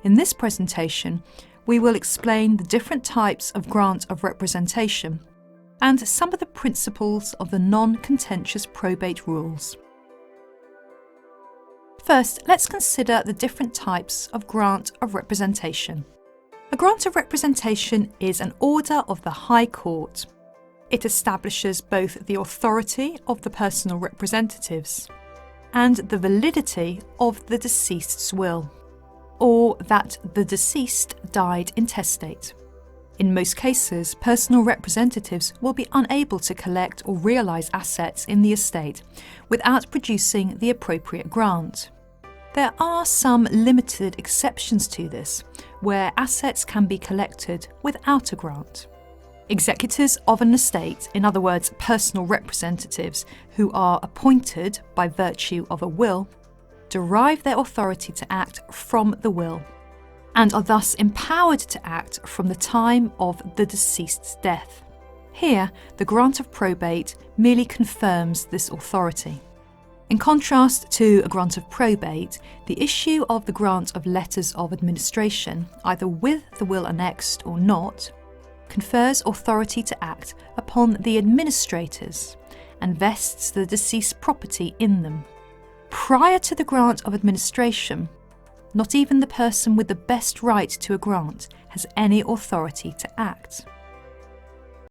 In this presentation, we will explain the different types of grant of representation and some of the principles of the non-contentious probate rules. First, let's consider the different types of grant of representation. A grant of representation is an order of the High Court. It establishes both the authority of the personal representatives and the validity of the deceased's will, or that the deceased died intestate. In most cases, personal representatives will be unable to collect or realise assets in the estate without producing the appropriate grant. There are some limited exceptions to this, where assets can be collected without a grant. Executors of an estate, in other words, personal representatives who are appointed by virtue of a will, derive their authority to act from the will, and are thus empowered to act from the time of the deceased's death. Here, the grant of probate merely confirms this authority. In contrast to a grant of probate, the issue of the grant of letters of administration, either with the will annexed or not, confers authority to act upon the administrators and vests the deceased's property in them. Prior to the grant of administration, not even the person with the best right to a grant has any authority to act.